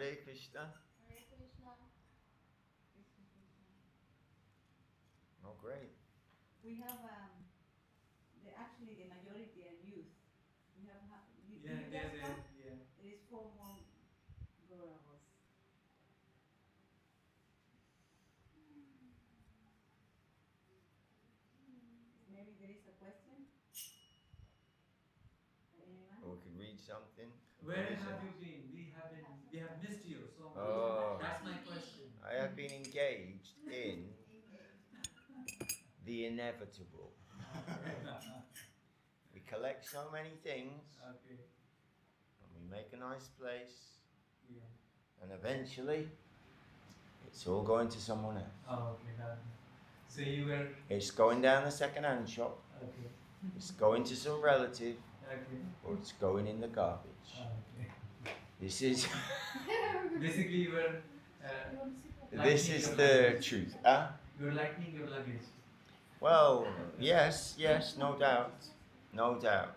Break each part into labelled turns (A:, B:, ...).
A: Hare Krishna.
B: Hare Krishna.
A: Oh, great.
C: We have actually the majority are youth. We have
D: Yeah, yeah.
C: There is 4 more Gauravas. Maybe there is a question.
A: Or we could read something.
D: Where have you been? We have missed you so much.
A: Oh.
D: That's my question.
A: I have been engaged in the inevitable. We collect so many things,
D: Okay.
A: and we make a nice place,
D: Yeah.
A: and eventually, it's all going to someone else.
D: Oh, okay. So you were.
A: It's going down the second-hand shop.
D: Okay.
A: It's going to some relative,
D: Okay.
A: or it's going in the garbage.
D: Okay.
A: This is.
D: Basically, you were.
A: This is the truth.
D: You were lightening your luggage.
A: Well, yes, no doubt. No doubt.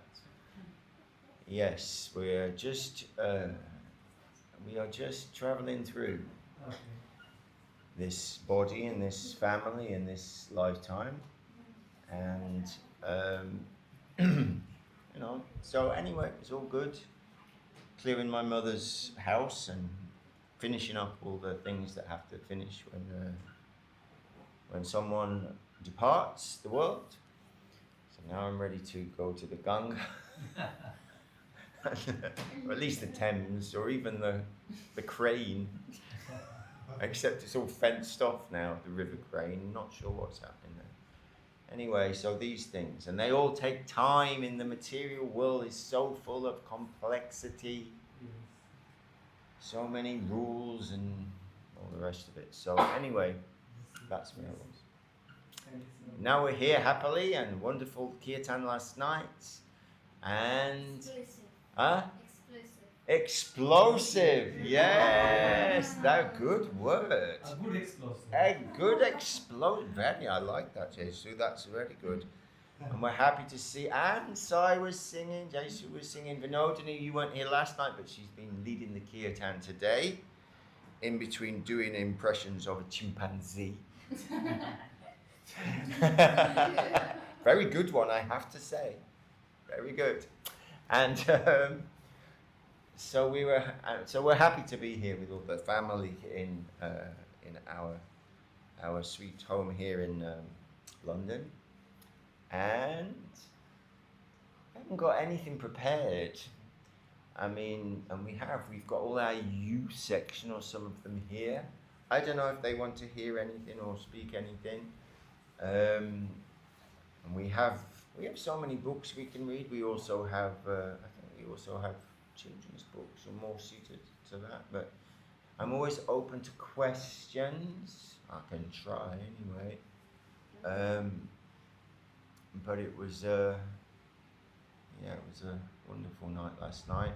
A: Yes, we are just traveling through
D: Okay.
A: this body and this family in this lifetime, and So anyway, it's all good. Clearing my mother's house and finishing up all the things that have to finish when someone departs the world. So now I'm ready to go to the Ganga, or at least the Thames, or even the Crane. Except it's all fenced off now, the River Crane. Not sure what's happening there. Anyway, so these things, and they all take time. In the material world is so full of complexity, so many rules and all the rest of it. So anyway, that's where I was. Now we're here happily and wonderful kirtan last night. And explosive, yes, that good word.
D: A good explosive.
A: A good explosive. Very, I like that, Jesu. That's very good. And we're happy to see. And Sai was singing, Jesu was singing. Vinodini, you weren't here last night, but she's been leading the kirtan today, in between doing impressions of a chimpanzee. Very good one, I have to say. Very good. And so we're happy to be here with all the family in our sweet home here in London. And I haven't got anything prepared. I mean, and we've got all our youth section or some of them here. I don't know if they want to hear anything or speak anything. And we have so many books we can read. We also have, I think we also have children's books or more suited to that. But I'm always open to questions. I can try anyway. But it was a wonderful night last night.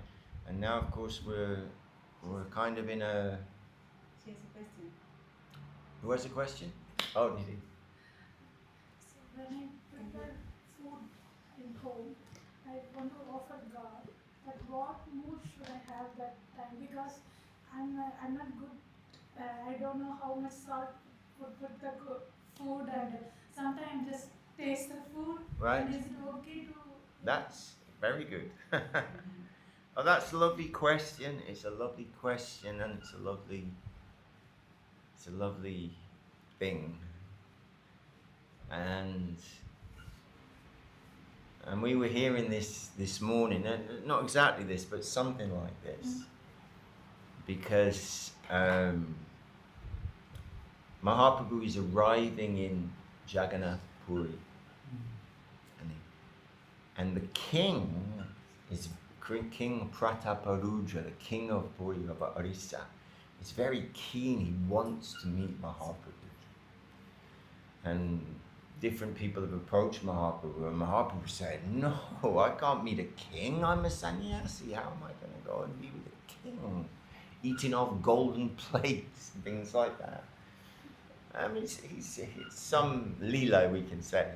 A: And now, of course, we're kind of in a.
C: She has a question.
A: Who has a question? Oh, Didi.
B: So when I prepare food in home, I want to offer God that what mood should I have that time, because I'm not good. I don't know how much salt would put the food, and sometimes just taste the food.
A: Right.
B: And is it okay to?
A: That's very good. Oh, that's a lovely question. It's a lovely question, and it's a lovely thing. And we were hearing this morning, not exactly this, but something like this, because Mahaprabhu is arriving in Jagannath Puri, and the king is King Prataparudra, the king of Puri, of Orissa, is very keen. He wants to meet Mahaprabhu, and different people have approached Mahaprabhu, and Mahaprabhu said, "No, I can't meet a king. I'm a sannyasi. How am I going to go and be with a king, eating off golden plates and things like that?" I mean, it's some leela, we can say.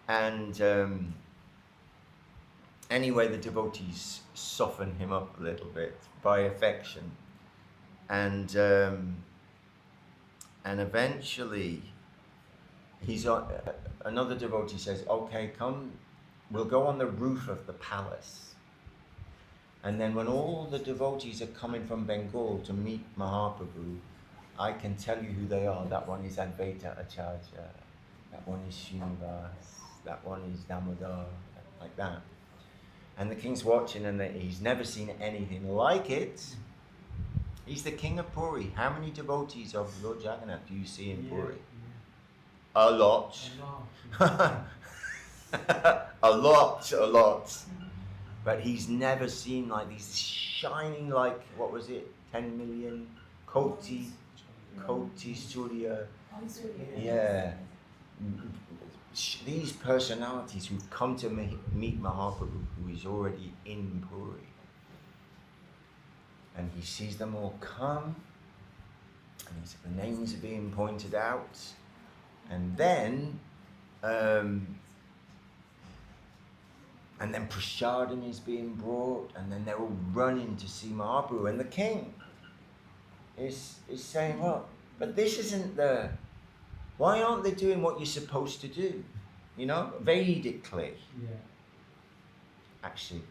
A: And anyway, the devotees soften him up a little bit by affection, and eventually another devotee says, "Okay, come, we'll go on the roof of the palace." And then when all the devotees are coming from Bengal to meet Mahaprabhu, I can tell you who they are. That one is Advaita Acharya, that one is Srinivas, that one is Damodar, like that. And the king's watching, and he's never seen anything like it. He's the king of Puri. How many devotees of Lord Jagannath do you see in Puri? A lot. A lot. But he's never seen like these shining, like, what was it, 10 million Koti Surya. Yeah. These personalities who've come to meet Mahaprabhu, who is already in Puri. And he sees them all come, and the names are being pointed out. And then prasadam is being brought, and then they're all running to see Mahaprabhu. And the king is saying, "Well, but this isn't why aren't they doing what you're supposed to do? You know, Vedically."
D: Yeah.
A: Actually,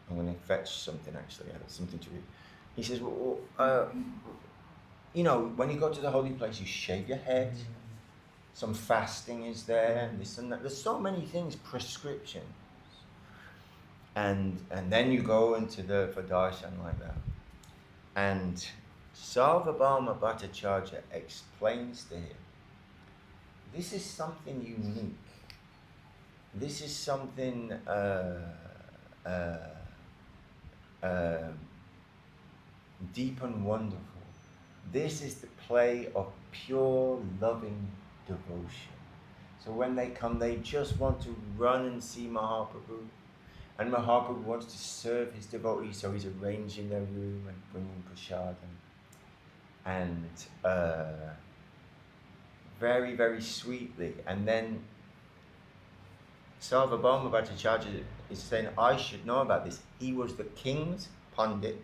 A: I'm going to fetch something, actually. I have something to read. He says, "Well, you know, when you go to the holy place, you shave your head. Some fasting is there, and this and that. There's so many things, prescriptions. And then you go into for darshan like that." And Sarvabhauma Bhattacharya explains to him, he this is something unique. This is something deep and wonderful. This is the play of pure loving devotion. So when they come, they just want to run and see Mahaprabhu. And Mahaprabhu wants to serve his devotees, so he's arranging their room and bringing prasadam. And very, very sweetly. And then Sarvabhauma Bhattacharya is saying, I should know about this. He was the king's pundit.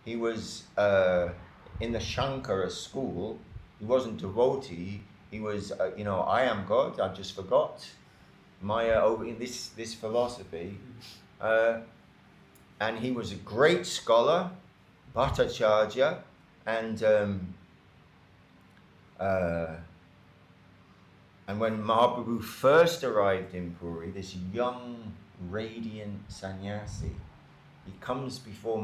A: He was in the Shankara school. He wasn't devotee. He was, I am God. I just forgot Maya over in this philosophy. And he was a great scholar, Bhattacharya, and when Mahaprabhu first arrived in Puri, this young, radiant sannyasi, he comes before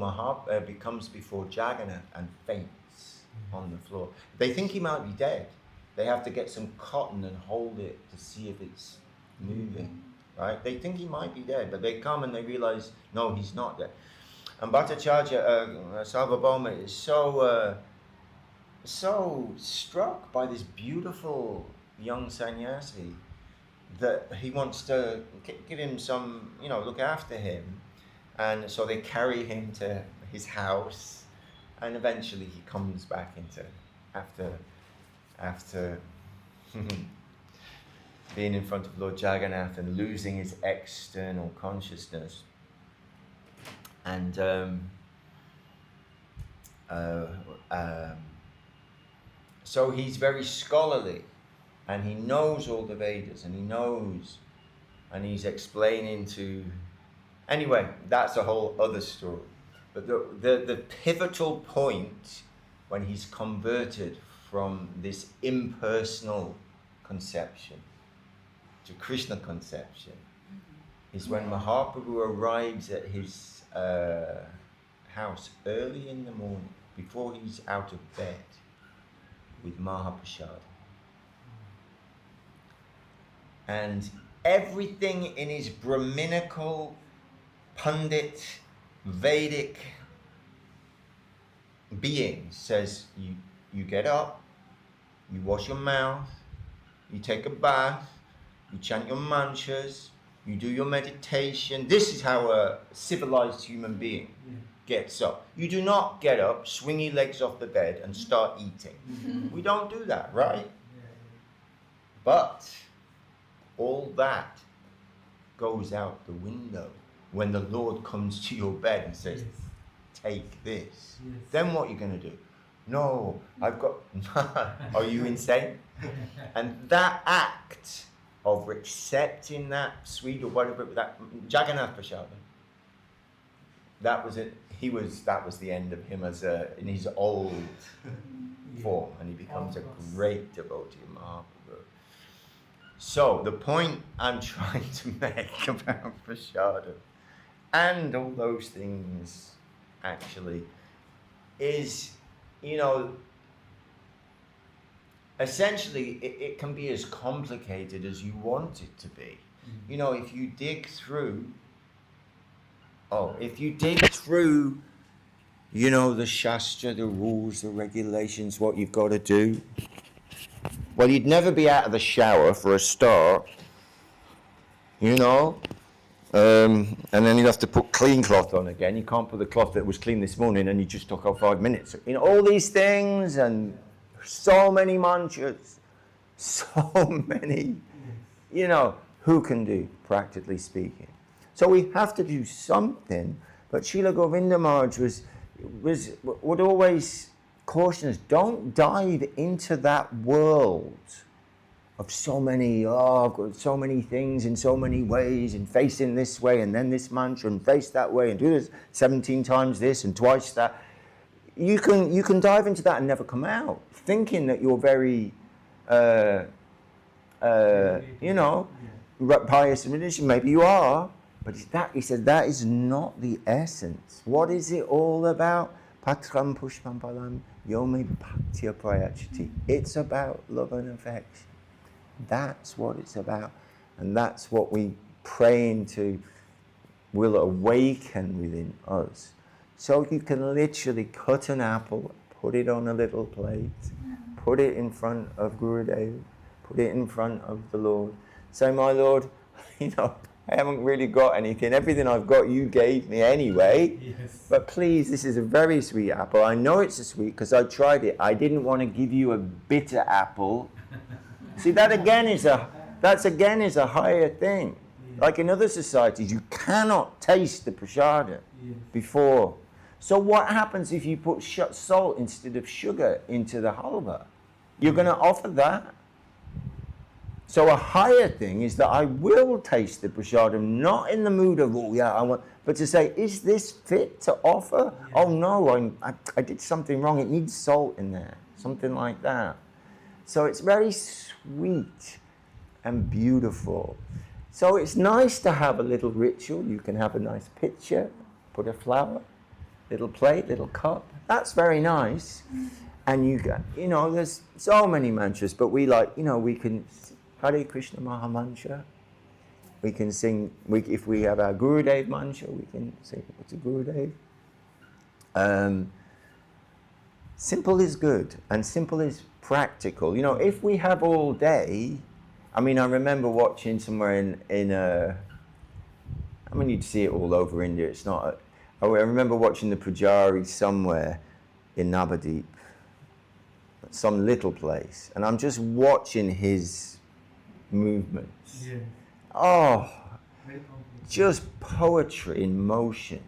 A: Jagannath and faints on the floor. They think he might be dead. They have to get some cotton and hold it to see if it's moving, right? They think he might be dead, but they come and they realize, no, he's not dead. And Bhattacharya, Sarvabhauma, is so struck by this beautiful young sannyasi that he wants to give him some, look after him. And so they carry him to his house, and eventually he comes back into, after being in front of Lord Jagannath and losing his external consciousness. And so he's very scholarly, and he knows all the Vedas, and he's explaining to. Anyway, that's a whole other story. But the pivotal point when he's converted from this impersonal conception to Krishna conception is when Mahaprabhu arrives at his house early in the morning, before he's out of bed, with Mahaprasad. And everything in his Brahminical, Pandit, Vedic being says, you get up, you wash your mouth, you take a bath, you chant your mantras, you do your meditation. This is how a civilized human being gets up. You do not get up, swing your legs off the bed and start eating. We don't do that, right? But all that goes out the window when the Lord comes to your bed and says, take this. Then what are you going to do? No, I've got... Are you insane? And that act of accepting that sweet or whatever, that Jagannath Prasadam, that was it. That was the end of him in his old form, and he becomes a great devotee of Mahaprabhu. So the point I'm trying to make about prasadam and all those things actually is, essentially it can be as complicated as you want it to be. If you dig through, the Shastra, the rules, the regulations, what you've got to do, well, you'd never be out of the shower for a start, and then you'd have to put clean cloth on again. You can't put the cloth that was clean this morning and you just took off 5 minutes. All these things, and so many mantras, so many, who can do, practically speaking. So we have to do something, but Srila Govinda Maharaj would always caution us, don't dive into that world of so many things in so many ways, and facing this way and then this mantra and face that way and do this 17 times this and twice that. You can dive into that and never come out, thinking that you're very pious and religious. Maybe you are, but he said that is not the essence. What is it all about? Patram pushpam palam Yomi Bhakti Prayachati. It's about love and affection. That's what it's about. And that's what we pray into will awaken within us. So you can literally cut an apple, put it on a little plate, put it in front of Gurudev, put it in front of the Lord. Say, my Lord, I haven't really got anything. Everything I've got you gave me anyway.
D: Yes.
A: But please, this is a very sweet apple. I know it's a sweet because I tried it. I didn't want to give you a bitter apple. See, that's again is a higher thing.
D: Yeah.
A: Like in other societies, you cannot taste the prasada
D: Yes.
A: before. So what happens if you put salt instead of sugar into the halva? You're going to offer that. So a higher thing is that I will taste the prasadam, not in the mood of, oh yeah, I want, but to say, is this fit to offer?
D: Yeah.
A: Oh no, I did something wrong. It needs salt in there, something like that. So it's very sweet and beautiful. So it's nice to have a little ritual. You can have a nice picture, put a flower, little plate, little cup. That's very nice. And you got, there's so many mantras, but we we can Hare Krishna Maha Mantra. We can sing, if we have our Gurudev mantra, we can sing what's a Gurudev. Simple is good, and simple is practical. If we have all day, I remember watching somewhere you'd see it all over India. It's not, I remember watching the Pujari somewhere in Navadip, some little place, and I'm just watching his movements.
D: Yeah.
A: Oh,
D: Very complex.
A: just poetry in motion.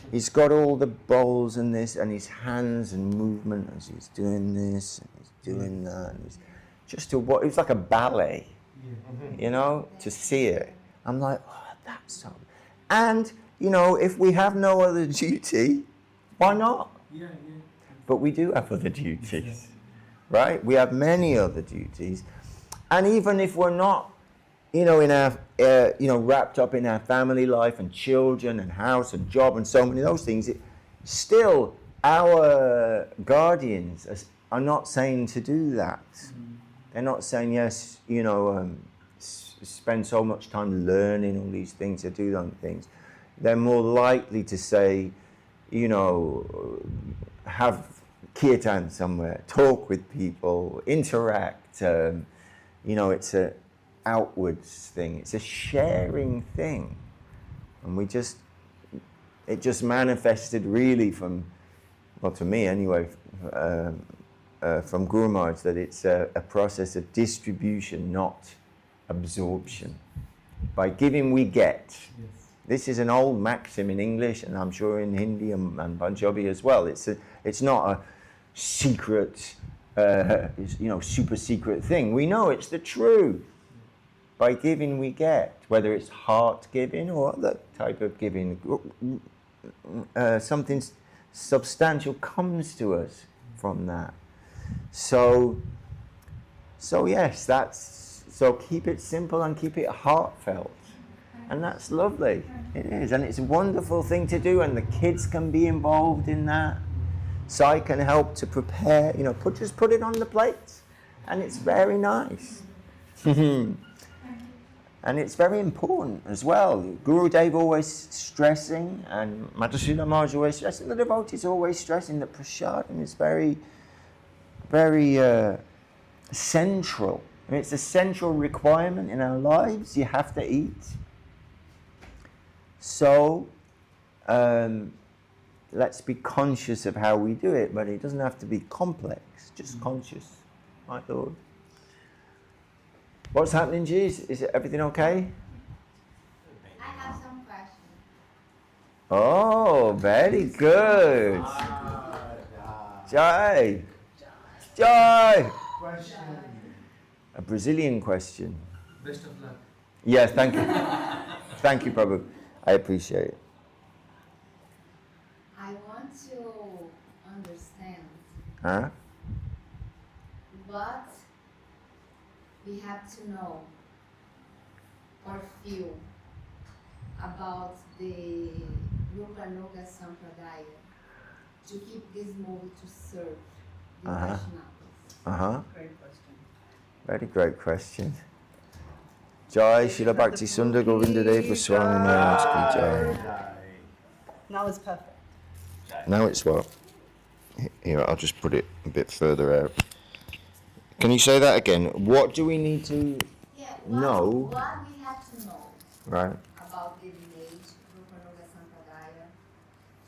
A: He's got all the bowls and this, and his hands and movement as he's doing this and he's doing that. And he's just to what, it was like a ballet,
D: Yeah.
A: to see it. I'm like, oh, that's so. And if we have no other duty, why not?
D: Yeah, yeah.
A: But we do have other duties,
D: Exactly.
A: right? We have many other duties. And even if we're not, in our, wrapped up in our family life and children and house and job and so many of those things, still our guardians are not saying to do that. They're not saying, yes, spend so much time learning all these things or do those things. They're more likely to say, have kirtan somewhere, talk with people, interact. It's a outwards thing. It's a sharing thing, and it just manifested really from, well, to me anyway, from Guru Maharaj, that it's a process of distribution, not absorption. By giving, we get.
D: Yes.
A: This is an old maxim in English, and I'm sure in Hindi and Punjabi as well. It's not a secret, super secret thing. We know it's the truth. By giving, we get. Whether it's heart giving or other type of giving, something substantial comes to us from that. So yes, so keep it simple and keep it heartfelt. And that's lovely. It is. And it's a wonderful thing to do, and the kids can be involved in that. So I can help to prepare, just put it on the plate. And it's very nice. And it's very important as well. Gurudev always stressing, and Madhusudana Maharaj always stressing, the devotees always stressing that prasadam is very, very central. It's a central requirement in our lives. You have to eat. So, let's be conscious of how we do it, but it doesn't have to be complex, just conscious, my Lord. What's happening, Jeez? Is everything okay?
E: I have some questions.
A: Oh, very good. Jai. Jai.
D: Question.
A: A Brazilian question.
D: Best of luck.
A: Yes, thank you. Thank you, Prabhu. I appreciate it.
E: I want to understand
A: Huh?
E: what we have to know or feel about the Rupa Nuga Sampradaya to keep this mode to serve. the
A: Uh-huh.
E: Vaishnavas?
C: Great question.
A: Very great question. Jai Shila Bhakti Sundar Govinda Deva Swami Maharaj Ki Jai.
C: Now it's perfect.
A: Now it's what? Here, I'll just put it a bit further out. Can you say that again? What do we need to
E: Yeah,
A: know?
E: what we have to know
A: Right.
E: about the lineage, Rupanuga Sampradaya,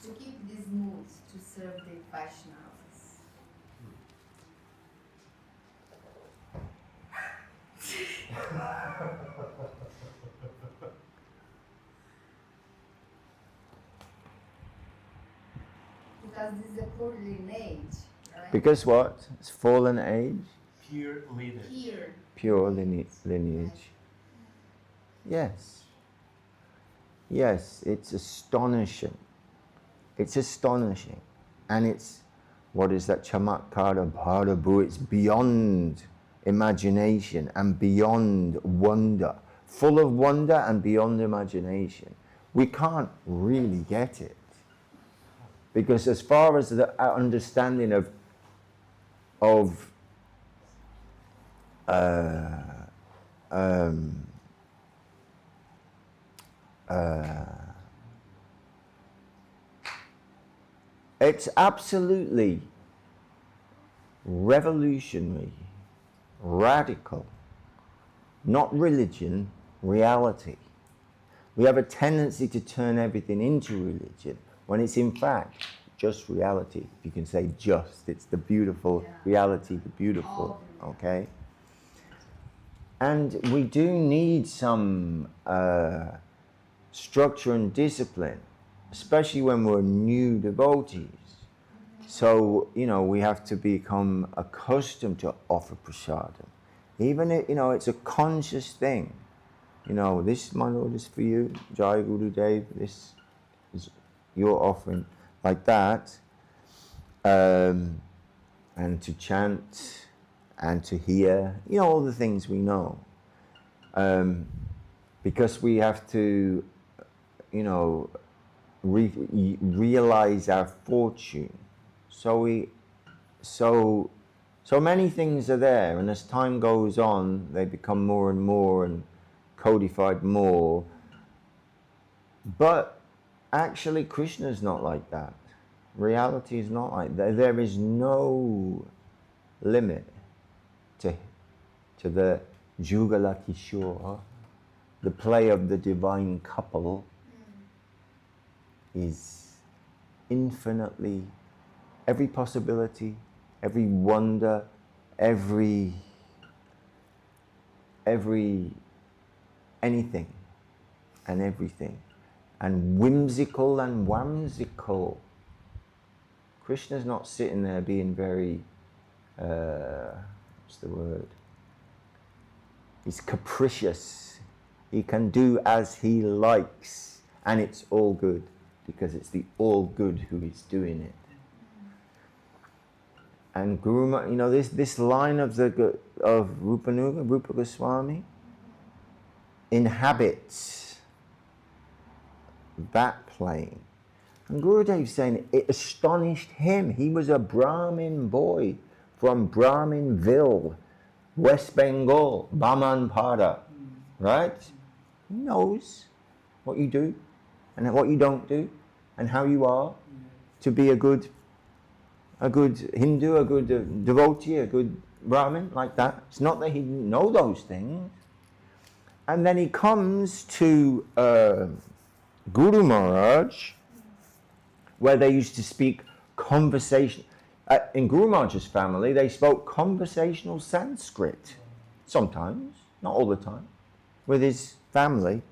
E: to keep this mood to serve the Vaishnavas. Because this is a poor lineage, right?
A: Because what? It's fallen age,
D: Pure leader.
E: Here,
A: pure lineage. Yes. Yes, it's astonishing. It's astonishing. And it's, what is that? Chamatkara Bharabu. It's beyond imagination and beyond wonder. Full of wonder and beyond imagination. We can't really get it. Because as far as the understanding of it's absolutely revolutionary, radical, not religion, reality. We have a tendency to turn everything into religion when it's in fact just reality. If you can say just, it's the beautiful reality, the beautiful, okay? And we do need some structure and discipline, especially when we're new devotees. So, you know, we have to become accustomed to offer prasadam. Even if, you know, it's a conscious thing. You know, this, my Lord, is for you. Jai Guru Dev, this is your offering. Like that. And to chant and to hear, you know, all the things we know. Because we have to, you know, realize our fortune. So many things are there, and as time goes on, they become more and more and codified more. But actually, Krishna's not like that. Reality is not like that. There is no limit to the Jugala Kishore. The play of the divine couple is infinitely, every possibility, every wonder, every anything and everything, and whimsical and whimsical. Krishna's not sitting there being very, what's the word? He's capricious. He can do as he likes, and it's all good, because it's the all good who is doing it. And Guru, you know, this line of Rupanuga, Rupa Goswami, inhabits that plane. And Gurudev's saying it astonished him. He was a Brahmin boy from Brahminville, West Bengal, Bamanpada, right? He knows what you do and what you don't do and how you are to be a good Hindu, a good devotee, a good Brahmin, like that. It's not that he didn't know those things. And then he comes to Guru Maharaj, where they used to speak conversation. In Guru Maharaj's family, they spoke conversational Sanskrit. Sometimes, not all the time. With his family,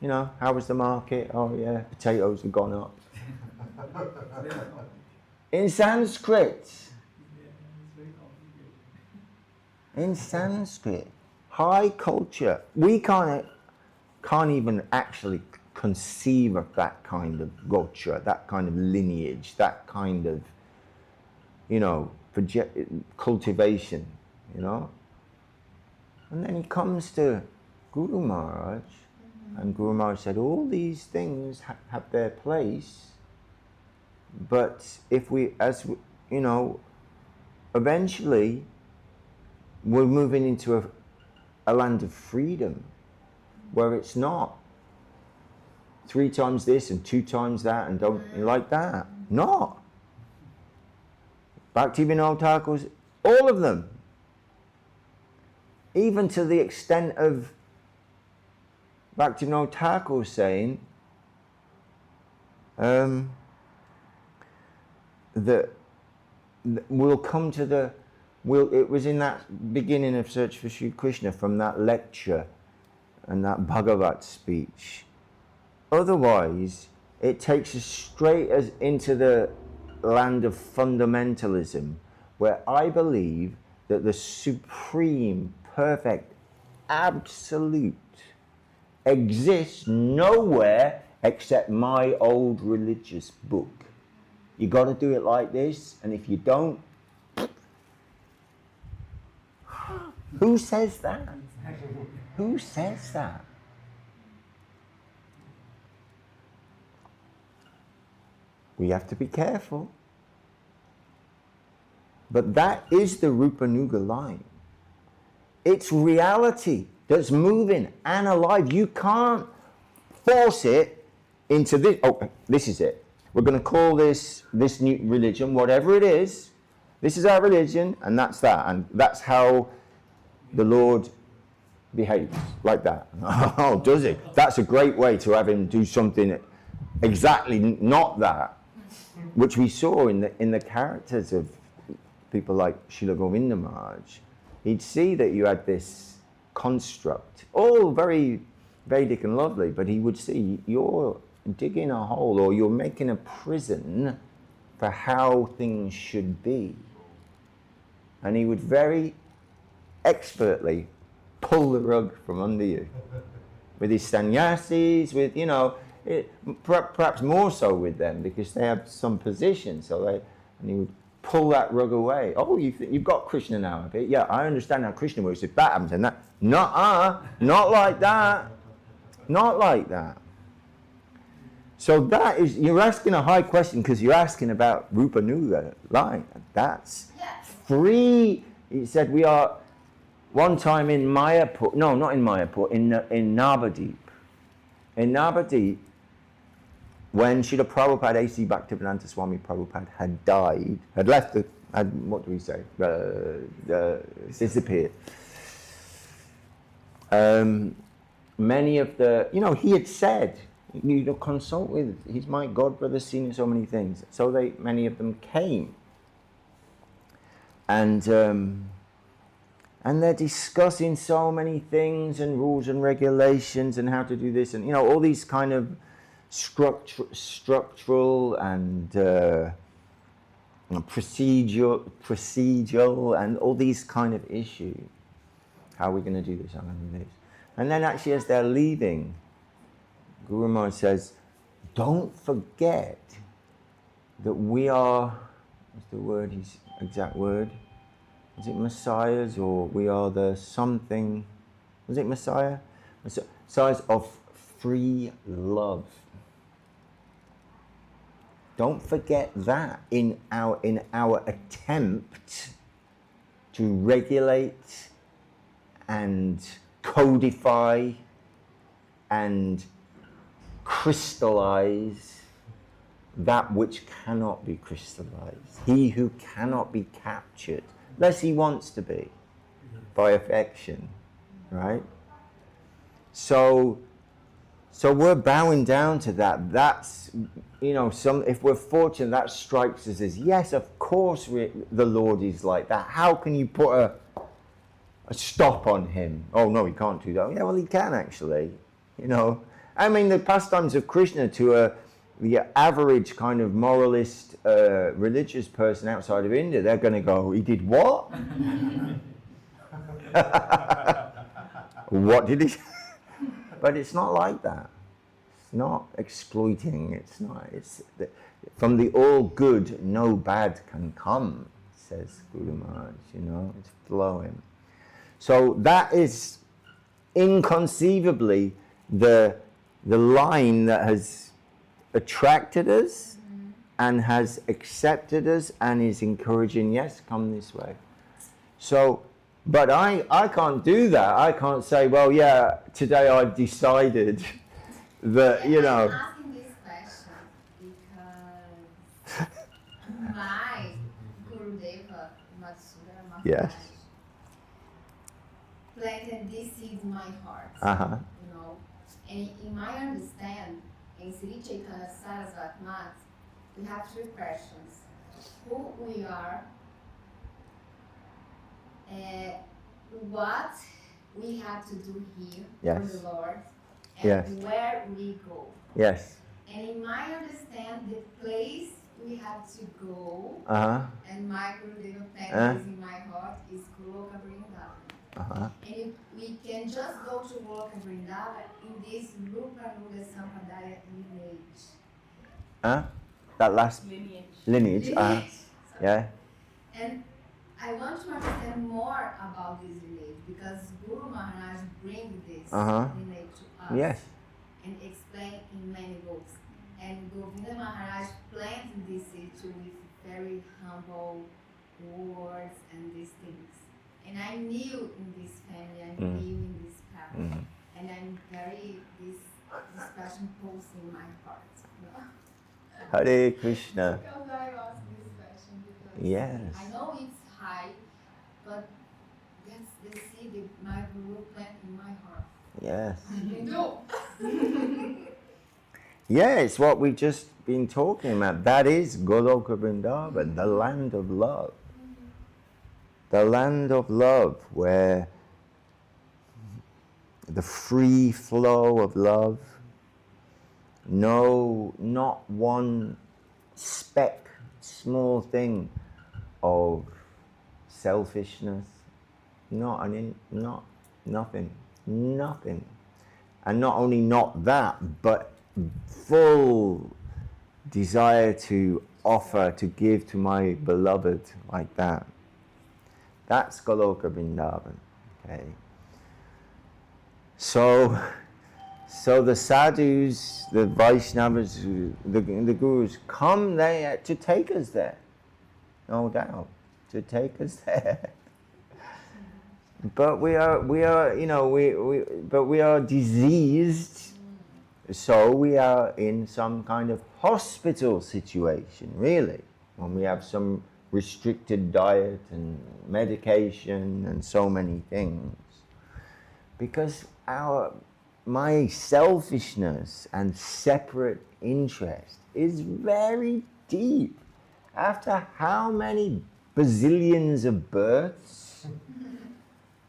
A: you know, how was the market? Oh yeah, potatoes have gone up. In Sanskrit. In Sanskrit. High culture. We can't even actually conceive of that kind of gotra, that kind of lineage, that kind of, you know, cultivation, you know. And then he comes to Guru Maharaj, and Guru Maharaj said, all these things have their place, but if we, you know, eventually we're moving into a land of freedom where it's not 3 times this and 2 times that and don't like that. Not. Bhaktivinoda Thakur's, all of them. Even to the extent of Bhaktivinoda Thakur saying that we'll come to the, it was in that beginning of Search for Sri Krishna, from that lecture and that Bhagavat speech. Otherwise, it takes us straight as into the land of fundamentalism, where I believe that the supreme, perfect, absolute exists nowhere except my old religious book. You got to do it like this, and if you don't, who says that? Who says that? We have to be careful. But that is the Rupanuga line. It's reality that's moving and alive. You can't force it into this. Oh, this is it. We're going to call this new religion, whatever it is. This is our religion, and that's that. And that's how the Lord behaves, like that. Oh, does he? That's a great way to have him do something exactly not that, which we saw in the characters of people like Srila Govinda Maharaj. He'd see that you had this construct, all very Vedic and lovely, but he would see you're digging a hole, or you're making a prison for how things should be. And he would very expertly pull the rug from under you. With his sannyasis, with, you know, perhaps more so with them, because they have some position, and he would pull that rug away. Oh, you've got Krishna now, have you? Yeah, I understand how Krishna works. If that happens, and that, not like that. Not like that. So that is, you're asking a high question because you're asking about Rupanuga line. That's free. He said we are one time in Mayapur. No, not in Mayapur. In Navadip. In Navadip, when Srila Prabhupada, A.C. Bhaktivedanta Swami Prabhupada had died, had left what do we say? Disappeared. Many of the, he had said, consult with, he's my god brother, seen so many things. So many of them came. And they're discussing so many things and rules and regulations and how to do this and, all these kind of structural and procedural and all these kind of issues. How are we going to do this? How are we going to do this? And then actually as they're leaving, Guru Maharaj says, don't forget that we are, what's the word, his exact word? Is it messiahs, or we are the something, was it messiah? Messiahs of free love. Don't forget that in our attempt to regulate and codify and crystallize that which cannot be crystallized. He who cannot be captured, unless he wants to be, by affection, right? So we're bowing down to that. That's, if we're fortunate, that strikes us as, yes, of course the Lord is like that. How can you put a stop on him? Oh, no, he can't do that. Yeah, well, he can actually, I mean, the pastimes of Krishna to the average kind of moralist, religious person outside of India, they're going to go, he did what? What did he? But it's not like that. It's not exploiting. It's not. From the all good, no bad can come, says Guru Maharaj. It's flowing. So that is inconceivably the line that has attracted us and has accepted us and is encouraging, yes, come this way. So, but I can't do that. I can't say, well, yeah, today I've decided that, you know.
E: I'm asking this question because my Gurudeva Matsura Maharaj
A: Yes.
E: planted this seed in my heart.
A: Uh-huh.
E: You know, and in my understanding, in Sri Chaitanya Saraswat Math, we have three questions: who we are, what we have to do here
A: Yes.
E: for the Lord, and
A: Yes.
E: where we go.
A: Yes.
E: And in my understanding, the place we have to go,
A: Uh-huh.
E: and my Gurudeva planted this in my heart, is Goloka Vrindavan.
A: Uh-huh.
E: And we can just go to Goloka Vrindavan in this Rupa Nuga Sampradaya lineage.
A: Huh? That last lineage. Yeah.
E: And I want to understand more about this lineage because Guru Maharaj brings this lineage to us
A: Yes.
E: and explain in many books. And Govinda Maharaj planted this seed with very humble words and these things. And I knew in this family, I knew in this path. And I'm very, this passion pulls in my heart. You know?
A: Hare Krishna.
E: Because I asked this question because
A: Yes.
E: I know it's high, but that's the seed that my Guru planted in my heart.
A: Yes.
E: No.
A: Yeah, it's what we've just been talking about. That is Goloka Vrindavan, the land of love. The land of love where the free flow of love, no, not one speck, small thing of selfishness, nothing. And not only not that, but full desire to offer, to give to my beloved like that. That's Goloka Vrindavan. Okay. So the sadhus, the Vaishnavas, the gurus come there to take us there, no doubt, to take us there. But we are, you know, we are diseased, so we are in some kind of hospital situation, really, when we have some restricted diet and medication and so many things. Because my selfishness and separate interest is very deep. After how many bazillions of births,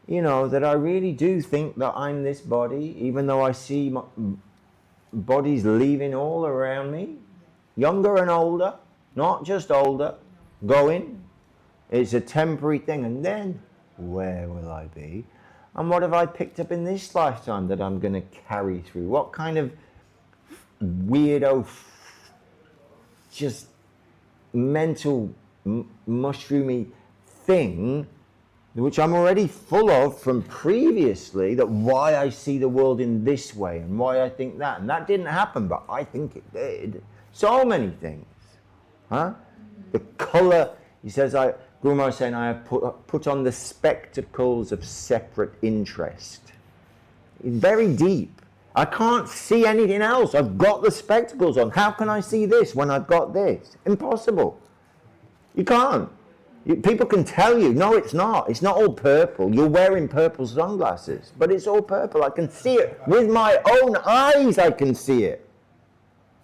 A: you know, that I really do think that I'm this body, even though I see bodies leaving all around me, younger and older, not just older, going. It's a temporary thing, and then where will I be? And what have I picked up in this lifetime that I'm going to carry through? What kind of weirdo, just mental, mushroomy thing, which I'm already full of from previously, that why I see the world in this way and why I think that. And that didn't happen, but I think it did. So many things. Huh? The colour, he says, Guru Maharaj is saying, I have put on the spectacles of separate interest. It's very deep. I can't see anything else. I've got the spectacles on. How can I see this when I've got this? Impossible. You can't. People can tell you, no, it's not. It's not all purple. You're wearing purple sunglasses, but it's all purple. I can see it. With my own eyes, I can see it.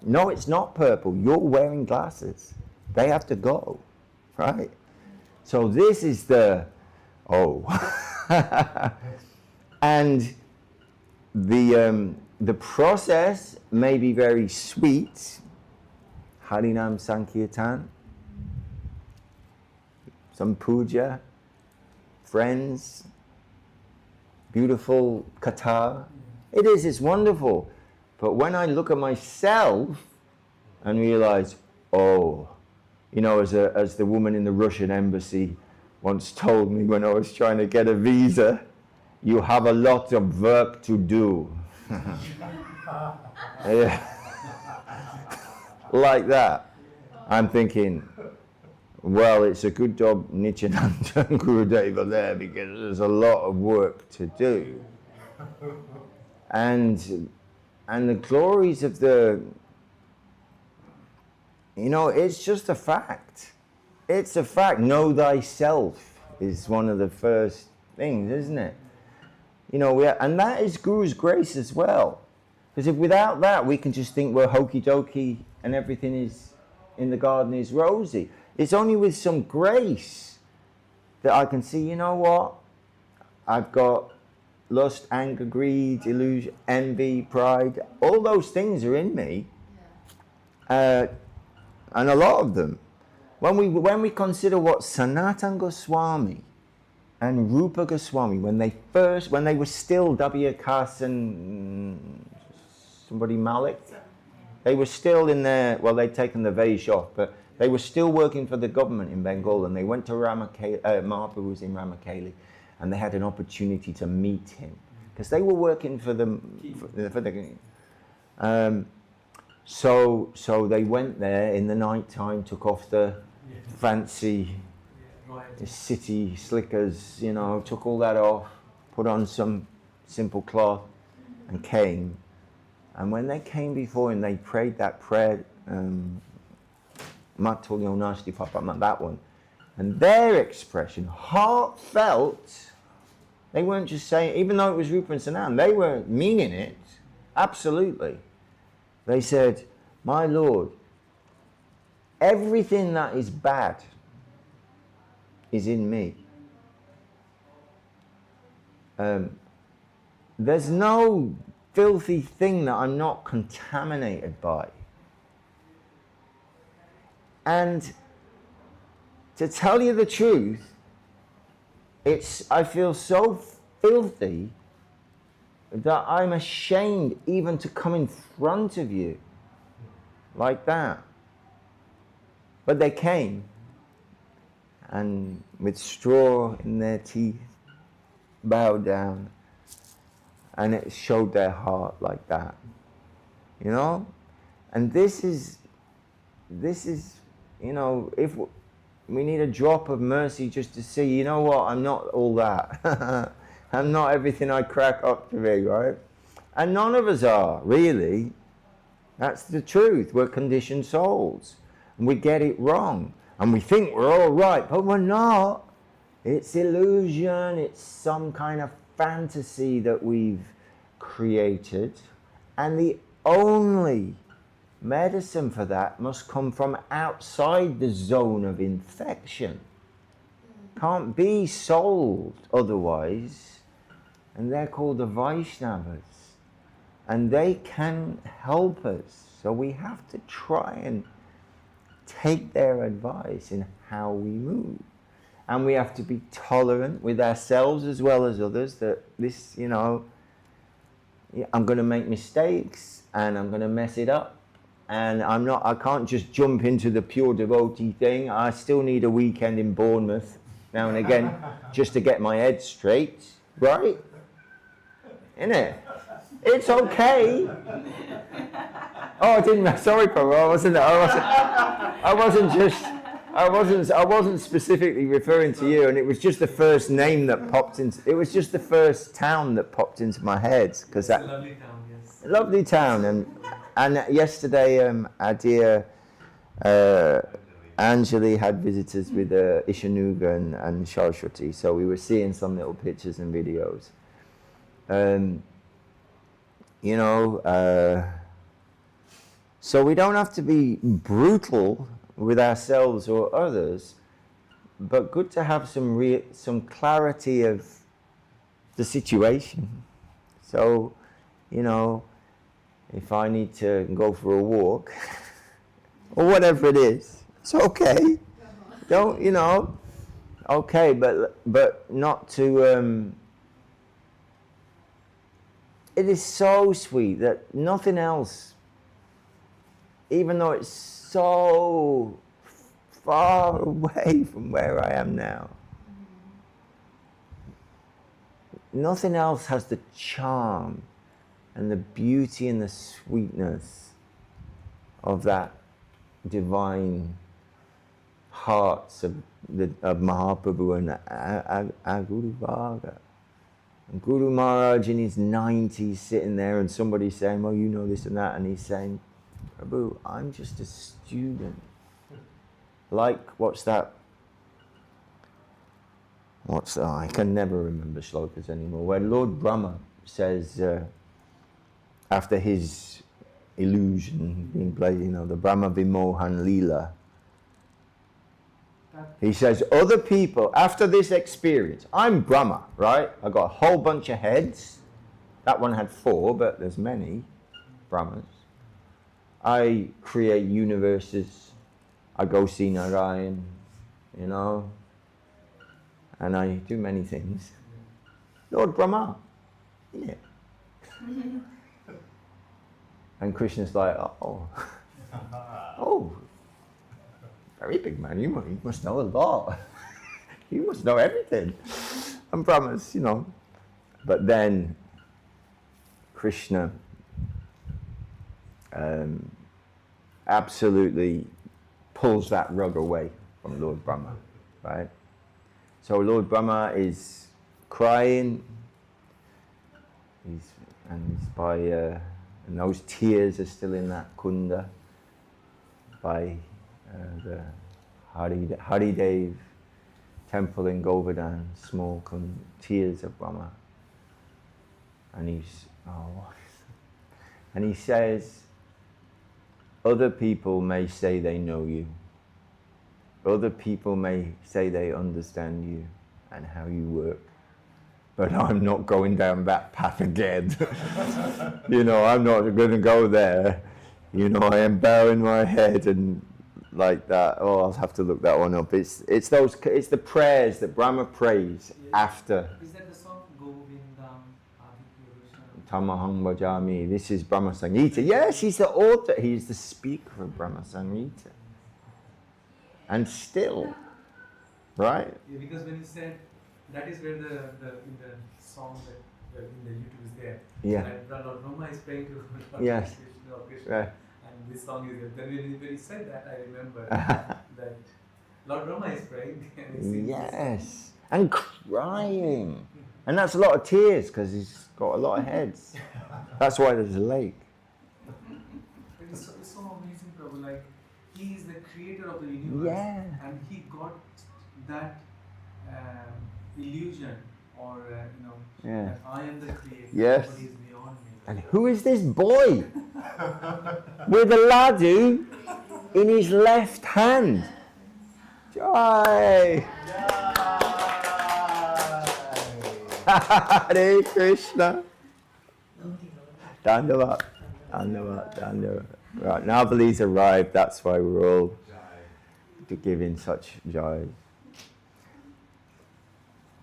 A: No, it's not purple. You're wearing glasses. They have to go, right? So this is the, and the process may be very sweet. Harinam Sankirtan, some puja, friends, beautiful katha. It is, it's wonderful. But when I look at myself and realize, you know, as the woman in the Russian embassy once told me when I was trying to get a visa, you have a lot of work to do. Yeah. Like that. I'm thinking, well, it's a good job Nityananda and Gurudev are there because there's a lot of work to do. And the glories of the, you know, it's just a fact. It's a fact. Know thyself is one of the first things, isn't it? You know, and that is Guru's grace as well. Because if without that, we can just think we're hokey dokey and everything is in the garden is rosy. It's only with some grace that I can see, you know what? I've got lust, anger, greed, illusion, envy, pride. All those things are in me. And a lot of them. When we consider what Sanatana Goswami and Rupa Goswami, when they were still W. Kas and somebody Malik, they were still in there, well, they'd taken the Vaish off, but they were still working for the government in Bengal, and they went to Mahaprabhu was in Ramakeli, and they had an opportunity to meet him, because they were working for the so they went there in the night time, took off the fancy city slickers, you know, took all that off, put on some simple cloth, and came. And when they came before him, they prayed that prayer, Matulyo Nasti Papa, that one. And their expression, heartfelt, they weren't just saying, even though it was Rupa and Sanam, they were meaning it, absolutely. They said, my Lord, everything that is bad is in me. There's no filthy thing that I'm not contaminated by. And to tell you the truth, I feel so filthy that I'm ashamed even to come in front of you like that. But they came, and with straw in their teeth, bowed down, and it showed their heart like that, you know? And this is, you know, if we need a drop of mercy just to see, you know what, I'm not all that. I'm not everything I crack up to be, right? And none of us are, really. That's the truth. We're conditioned souls. And we get it wrong. And we think we're all right, but we're not. It's illusion. It's some kind of fantasy that we've created. And the only medicine for that must come from outside the zone of infection. Can't be solved otherwise. And they're called the Vaishnavas. And they can help us. So we have to try and take their advice in how we move. And we have to be tolerant with ourselves as well as others, that this, you know, I'm going to make mistakes and I'm going to mess it up. And I can't just jump into the pure devotee thing. I still need a weekend in Bournemouth now and again just to get my head straight, right? Innit? It's okay. Oh, I didn't. Sorry, Papa. I wasn't specifically referring to you, and it was just the first name that popped into. It was just the first town that popped into my head because that.
D: Lovely town, yes.
A: Lovely town, and yesterday, our dear Anjali had visitors with Ishanuga and Saraswati, so we were seeing some little pictures and videos. You know, so we don't have to be brutal with ourselves or others, but good to have some clarity of the situation. So, you know, if I need to go for a walk or whatever it is, it's okay. Don't, you know, okay, but not to. It is so sweet that nothing else, even though it's so far away from where I am now, nothing else has the charm and the beauty and the sweetness of that divine hearts of Mahaprabhu and Guru Varga. And Guru Maharaj in his 90s sitting there, and somebody saying, well, you know this and that, and he's saying, Prabhu, I'm just a student. Like, what's that? I can never remember shlokas anymore. Where Lord Brahma says, after his illusion being played, the Brahma Vimohan Leela, he says, other people, after this experience, I'm Brahma, right? I got a whole bunch of heads. That one had 4, but there's many Brahmas. I create universes. I go see Narayan, and I do many things. Lord Brahma, yeah. And Krishna's like, oh, very big man, you must know a lot. You must know everything. And Brahma's, But then Krishna absolutely pulls that rug away from Lord Brahma, right? So Lord Brahma is crying, and those tears are still in that kunda by the Haridev temple in Govardhan, small tears of Brahma. And he says, other people may say they know you. Other people may say they understand you and how you work. But I'm not going down that path again. I'm not going to go there. I am bowing my head and like that. Oh, I'll have to look that one up. It's the prayers that Brahma prays after.
D: Is that the song Govindam Adipurusha?
A: Tamaham Bhajami. This is Brahma Samhita. Yes, he's the author. He's the speaker of Brahma Samhita. And still, right?
D: Yeah, because when you said that is where the in the song that in the YouTube is there.
A: Yeah.
D: Like Lord Brahma is praying to Lord
A: Yes.
D: Krishna.
A: Right.
D: And this song is there. Then when he said that, I remember that Lord Brahma is praying. And he sings
A: Yes. And crying. And that's a lot of tears because he's got a lot of heads. That's why there's a lake.
D: It's so amazing, Prabhu. Like, he is the creator of the universe.
A: Yeah.
D: And he got that illusion or,
A: Yeah.
D: that I am the creator.
A: Yes.
D: Nobody is beyond me.
A: And who is this boy with a laddu in his left hand? Jai! Hare Krishna. Dandavat, Dandavat, Dandavat. Right, now Beli's arrived, that's why we're all giving such joy.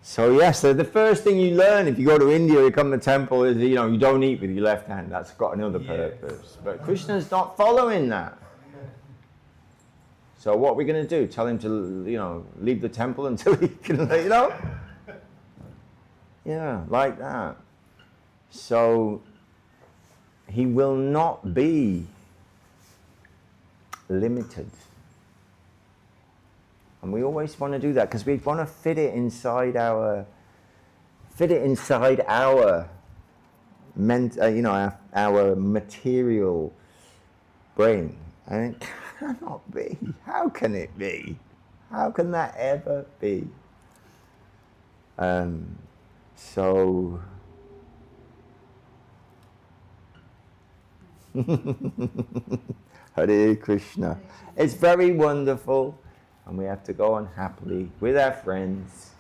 A: So yes, so the first thing you learn if you go to India, you come to the temple, is you don't eat with your left hand. That's got another purpose. But Krishna's not following that. So what are we going to do? Tell him to, leave the temple until he can, Yeah, like that. So he will not be limited. And we always want to do that because we want to fit it inside our our material brain. And it cannot be. How can it be? How can that ever be? So Hare Krishna. It's very wonderful. And we have to go on happily with our friends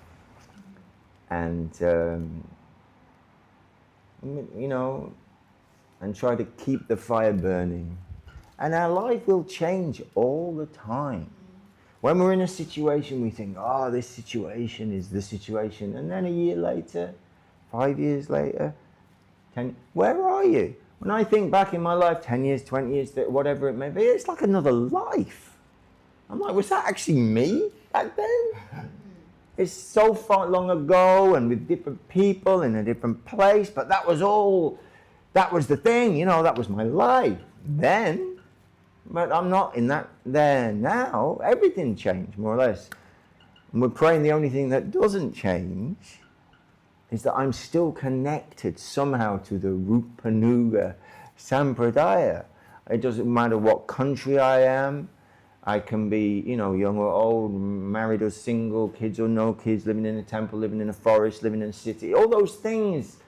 A: and, and try to keep the fire burning. And our life will change all the time. When we're in a situation, we think, this situation is the situation. And then a year later, 5 years later, 10, where are you? When I think back in my life, 10 years, 20 years, whatever it may be, it's like another life. I'm like, was that actually me back then? It's so far long ago and with different people in a different place, but that was the thing, that was my life. Then, But I'm not in that there now. Everything changed, more or less. And we're praying the only thing that doesn't change is that I'm still connected somehow to the Rupanuga Sampradaya. It doesn't matter what country I am. I can be, you know, young or old, married or single, kids or no kids, living in a temple, living in a forest, living in a city. All those things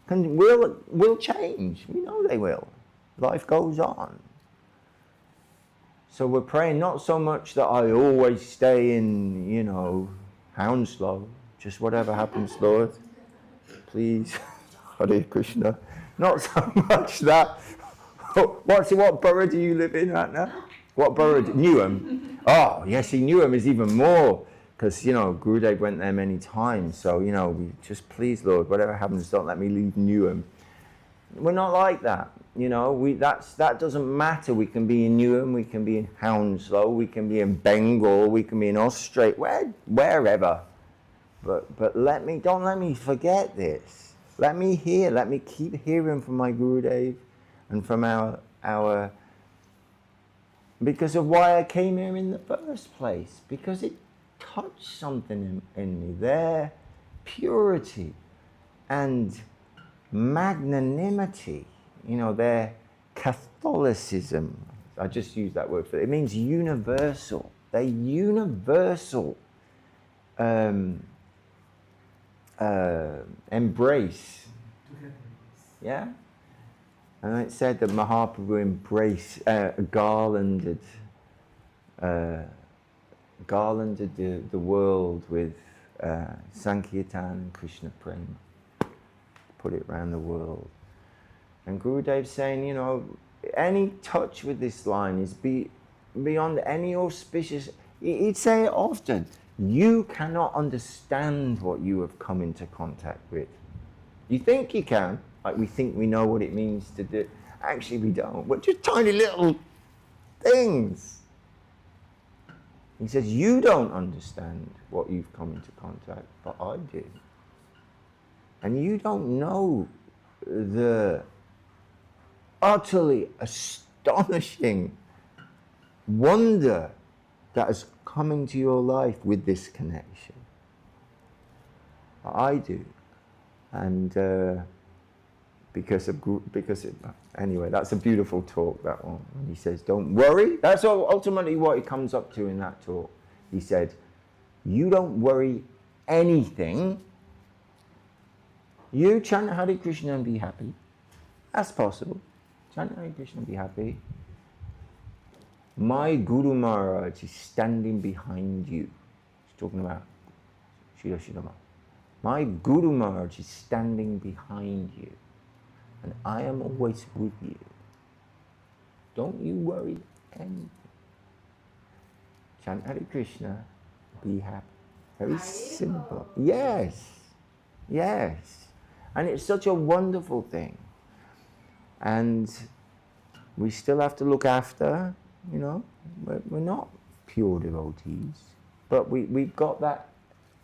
A: will change. We know they will. Life goes on. So we're praying not so much that I always stay in, you know, Hounslow, just whatever happens, Lord, please, Hare Krishna. Not so much that. What borough do you live in right now? What borough? Newham. Oh, yes, see, Newham is even more, because, you know, Gurudev went there many times. So, you know, we just, please, Lord, whatever happens, don't let me leave Newham. We're not like that. You know, that doesn't matter. We can be in Newham, we can be in Hounslow, we can be in Bengal, we can be in Australia, wherever. But don't let me forget this. Let me keep hearing from my Gurudev and from our because of why I came here in the first place. Because it touched something in me. Their purity and magnanimity. You know, their Catholicism, I just use that word for it. It means universal. They're universal embrace. Yeah? And it said that Mahaprabhu garlanded the world with Sankirtan and Krishna Prema. Put it around the world. And Gurudev's saying, you know, any touch with this line is beyond any auspicious. He'd say it often. You cannot understand what you have come into contact with. You think you can, like we think we know what it means to do. Actually, we don't. We're just tiny little things. He says, you don't understand what you've come into contact, but I do. And you don't know the utterly astonishing wonder that has come into your life with this connection. I do. And anyway, that's a beautiful talk, that one. And he says, don't worry. That's ultimately what he comes up to in that talk. He said, you don't worry anything. You chant Hare Krishna and be happy. That's possible. Chant Hare Krishna and be happy. My Guru Maharaj is standing behind you. He's talking about Srila Sridhama. My Guru Maharaj is standing behind you. And I am always with you. Don't you worry anything. Chant Hare Krishna, be happy. Very simple. Yes. Yes. And it's such a wonderful thing. And we still have to look after, you know, we're not pure devotees, but we've got that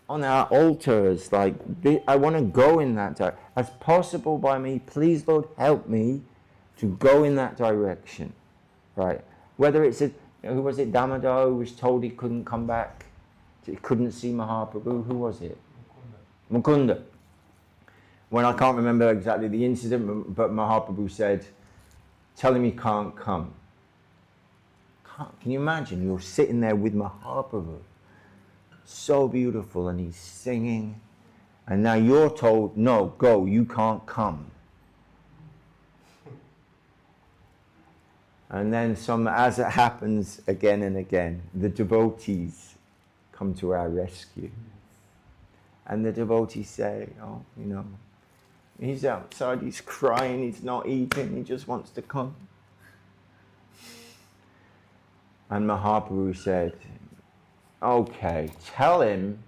A: on our altars, like, I want to go in that direction. As possible by me, please, Lord, help me to go in that direction, right? Whether it's who was it, Damodar, who was told he couldn't come back, he couldn't see Mahaprabhu, who was it? Mukunda. When I can't remember exactly the incident, but Mahaprabhu said, tell him he can't come. Can you imagine? You're sitting there with Mahaprabhu. So beautiful, and he's singing. And now you're told, no, go, you can't come. And then as it happens again and again, the devotees come to our rescue. And the devotees say, oh, you know, he's outside, he's crying, he's not eating, he just wants to come. And Mahaprabhu said, okay, tell him,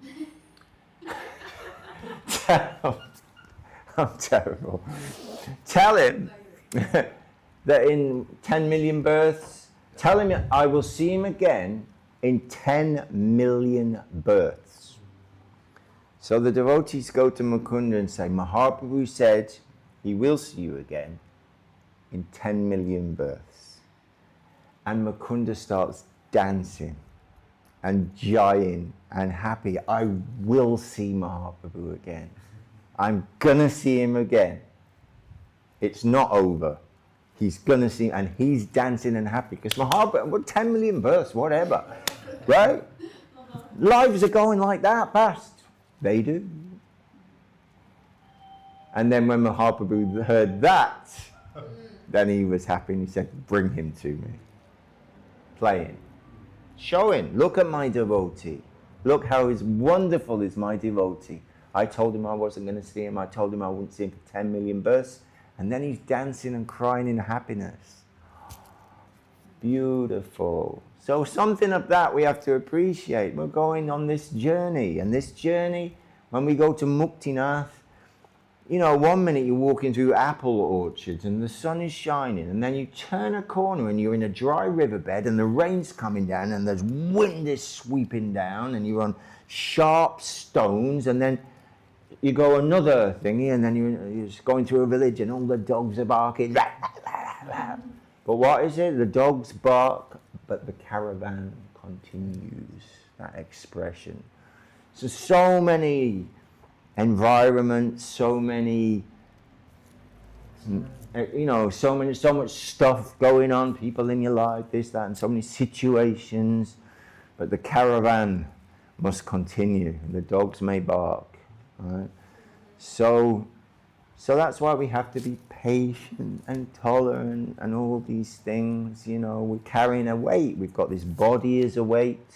A: I'm terrible. Tell him that in 10 million births, tell him I will see him again in 10 million births. So the devotees go to Mukunda and say, Mahaprabhu said he will see you again in 10 million births. and Mukunda starts dancing and jaying and happy. I will see Mahaprabhu again. I'm gonna see him again. It's not over. He's gonna see, and he's dancing and happy because Mahaprabhu, well, 10 million births, whatever, right? Lives are going like that past. They do. And then when Mahaprabhu heard that, then he was happy and he said, bring him to me. Playing. Showing, look at my devotee. Look how wonderful is my devotee. I told him I wasn't going to see him. I told him I wouldn't see him for 10 million births. And then he's dancing and crying in happiness. Beautiful. So something of that we have to appreciate. We're going on this journey. And this journey, when we go to Muktinath, you know, 1 minute you're walking through apple orchards and the sun is shining, and then you turn a corner and you're in a dry riverbed and the rain's coming down and there's wind is sweeping down and you're on sharp stones, and then you go another thingy and then you're just going through a village and all the dogs are barking. But what is it? The dogs bark, but the caravan continues. That expression. So many environments, so many, you know, so much stuff going on, people in your life, this, that, and so many situations, but the caravan must continue. The dogs may bark, right? So that's why we have to be patient and tolerant and all these things. You know, we're carrying a weight. We've got this body as a weight.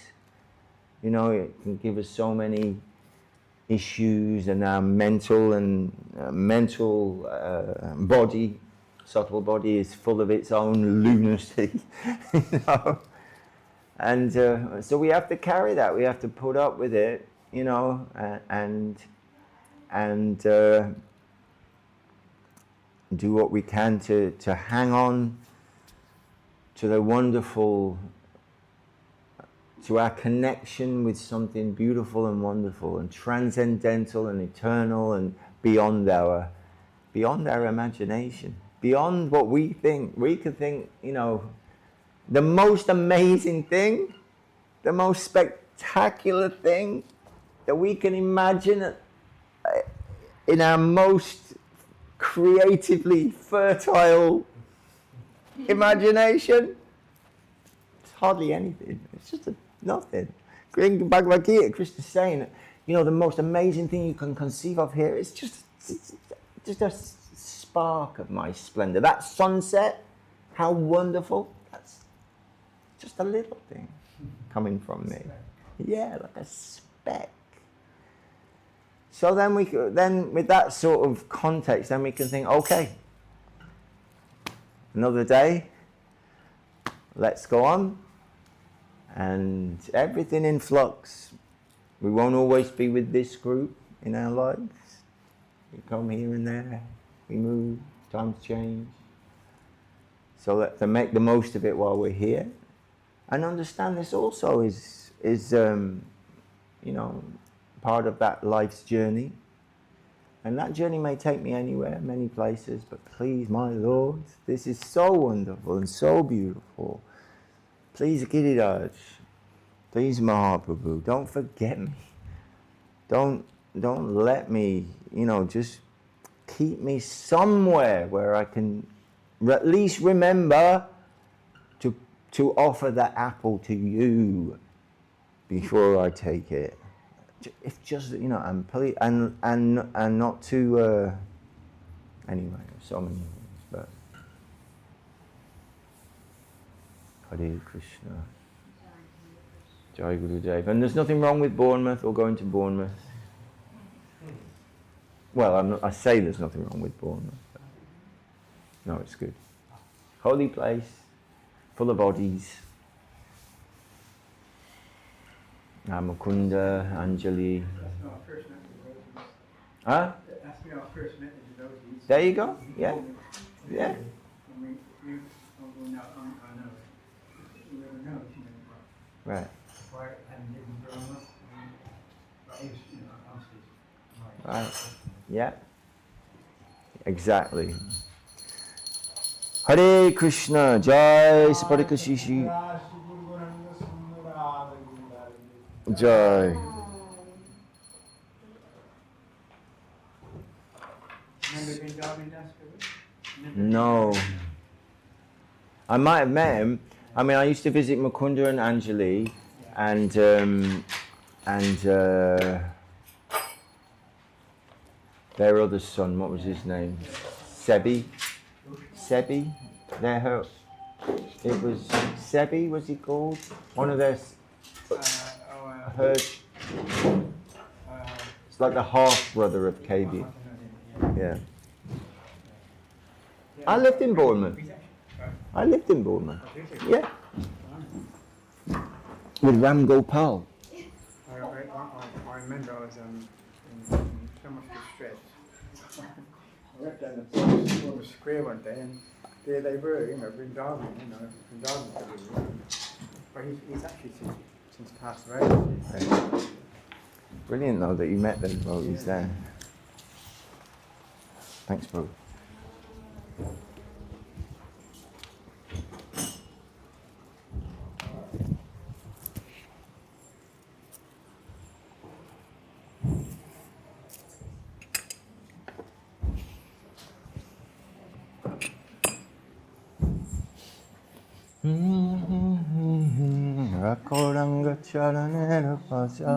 A: You know, it can give us so many issues, and our mental body, subtle body, is full of its own lunacy, you know. And so we have to carry that. We have to put up with it, you know, and do what we can to hang on to the wonderful, to our connection with something beautiful and wonderful and transcendental and eternal and beyond our imagination, beyond what we think. We could think, you know, the most amazing thing, the most spectacular thing that we can imagine in our most creatively fertile imagination. It's hardly anything. It's just nothing. In Bhagavad Gita, Krishna's saying, you know, the most amazing thing you can conceive of here is just a spark of my splendor. That sunset, how wonderful. That's just a little thing coming from me. Yeah, like a speck. So then with that sort of context, then we can think, okay, another day, let's go on. And everything in flux. We won't always be with this group in our lives. We come here and there, we move, times change. So let to make the most of it while we're here. And understand this also is you know, part of that life's journey. And that journey may take me anywhere, many places, but please, my Lord, this is so wonderful and so beautiful. Please, Giriraj, please, Mahaprabhu, don't forget me. Don't let me, you know, just keep me somewhere where I can at least remember to offer that apple to you before I take it. If just, you know, and not to anyway, so many things, but Hare Krishna. Jai Guru Dev. And there's nothing wrong with Bournemouth or going to Bournemouth. Well, I say there's nothing wrong with Bournemouth. But no, it's good. Holy place, full of bodies. Mukunda, Anjali. Huh?
F: That's when I first met the devotees.
A: There you go. Yeah. Yeah.
F: I mean, you don't know, I know it. Whoever knows, you know.
A: Right.
F: Before I hadn't lived in Burma, but I was, you know, I was
A: Right. Yeah. Exactly. Hare Krishna, Jai Saparikashishi, Jai.
F: Remember Vrindavan Das?
A: No. I might have met him. I mean, I used to visit Mukunda and Anjali, and their other son. What was his name? Sebi. It was Sebi. Was he called? One of their herd. It's like the half brother of KB. Yeah. I lived in Bournemouth. Yeah. With Ram Gopal.
F: I remember I was in so much distress. I went down the square one day and there they were, Vrindavan, but he's actually since passed away.
A: Brilliant though that you met them while he was there. Thanks, bro. Rakoranga charanera pasha.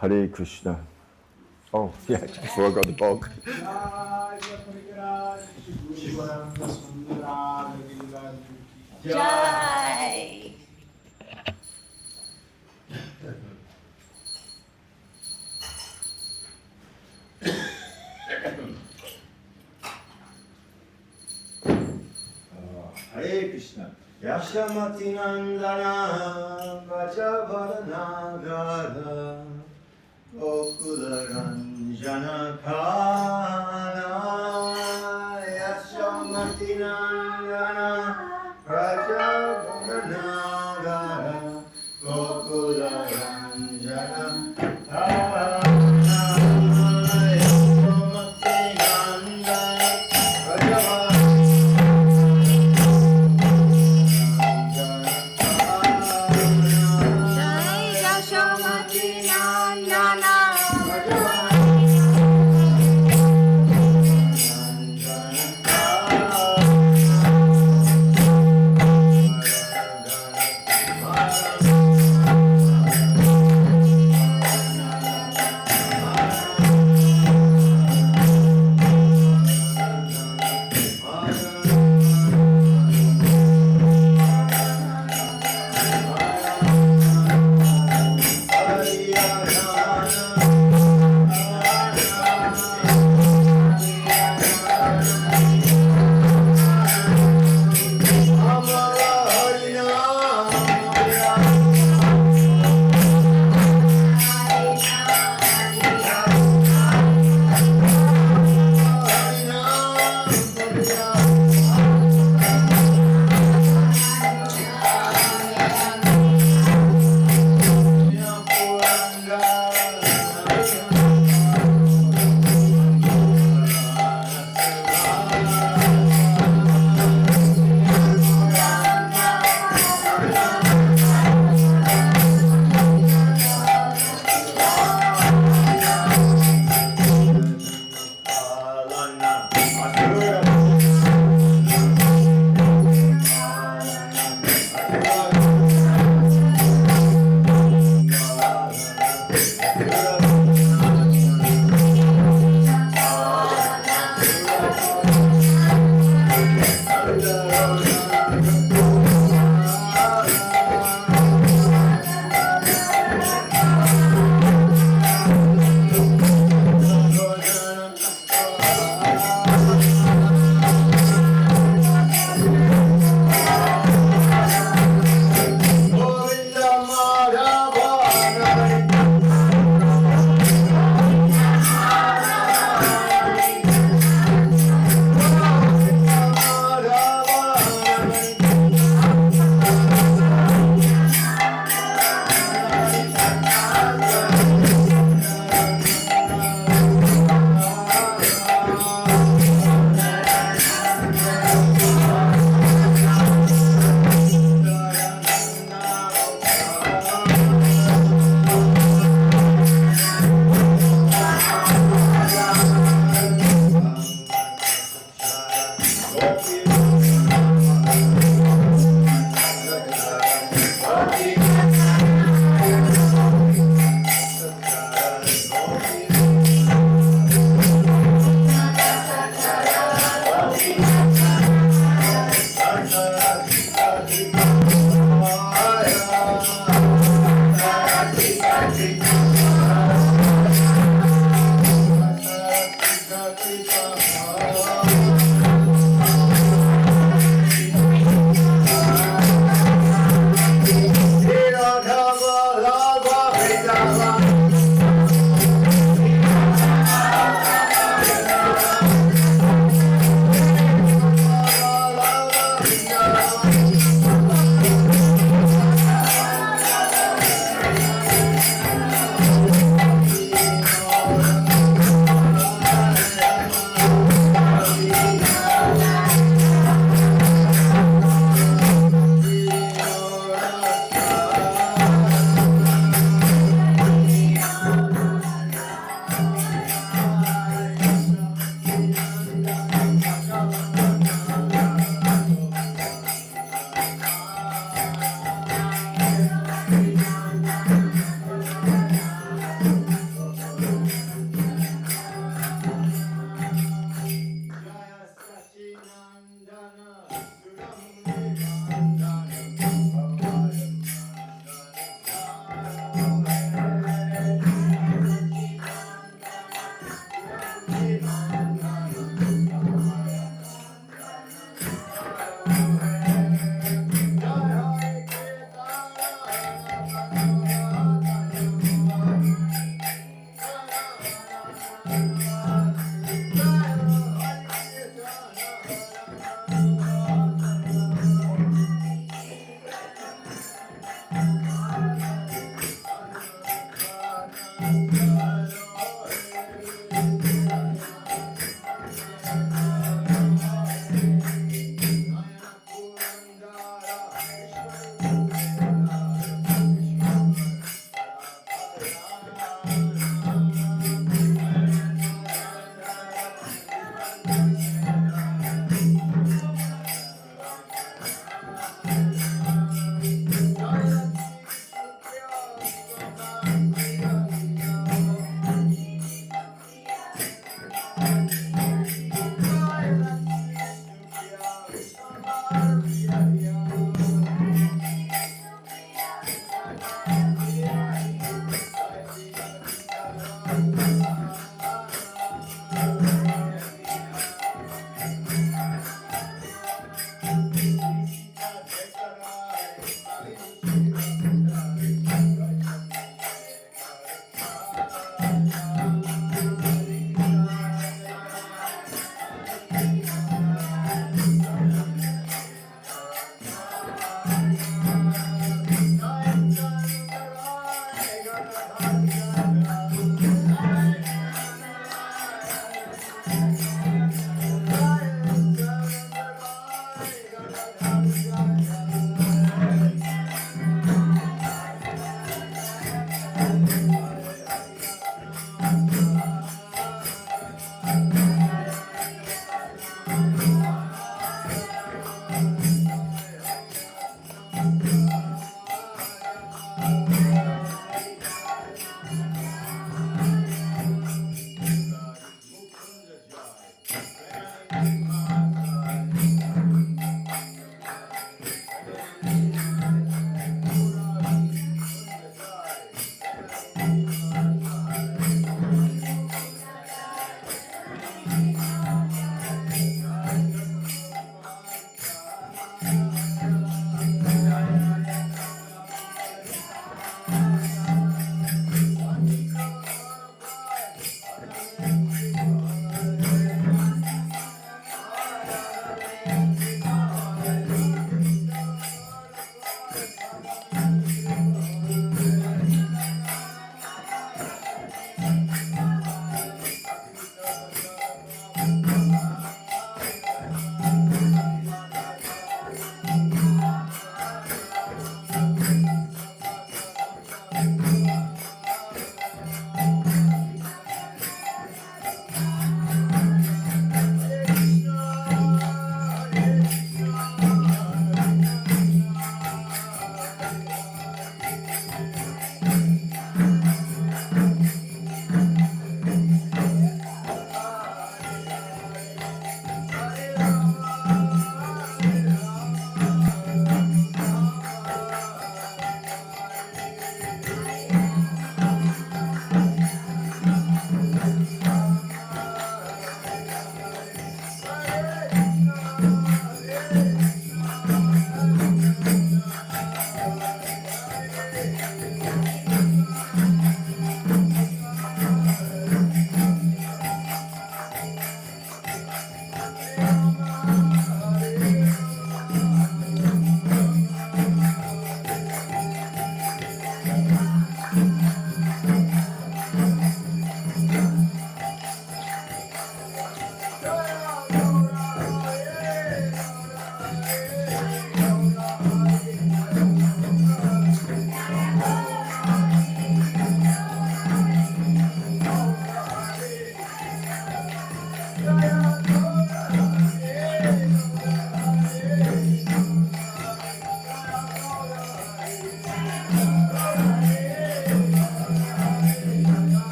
A: Hare Krishna. Oh, yeah, before I got the bog.
E: Jai.
A: Hare Krishna. Yashamati Nandana Vajavarnagara Gokula Ranjana Kana Yashamati Nandana Vajavarnagara Gokula Ranjana Kana Yashamati Nandana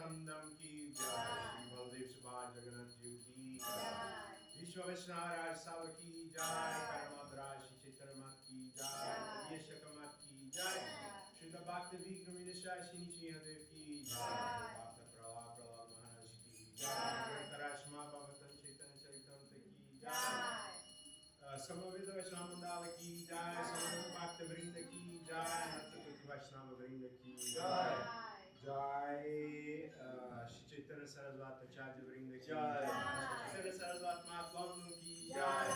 G: Damdam ki jai, Shri Baldev Subhaj Jagannath Ji ki jai, Vishwa Vaishnava Sava ki jai, Paramadra Shri Chaitanya Mat ki jai, Yeshaka Mat ki jai, Shrita Bhakti Vikram Vinashai Shri Nishinadev ki jai, Bhakta Prahlad Maharaj ki jai, Tarashma Bhavatan Chaitanya Charitamrita ki jai, Samavita Vaishnava Mandala ki jai, Samavita Bhakta Vrinda ki jai, Nathakuti Vaishnava Vrinda ki jai, Jai Shri Chaitanya Saraswati Acharya Vrinda ki jai, Shri Chaitanya Saraswati Math London ki jai,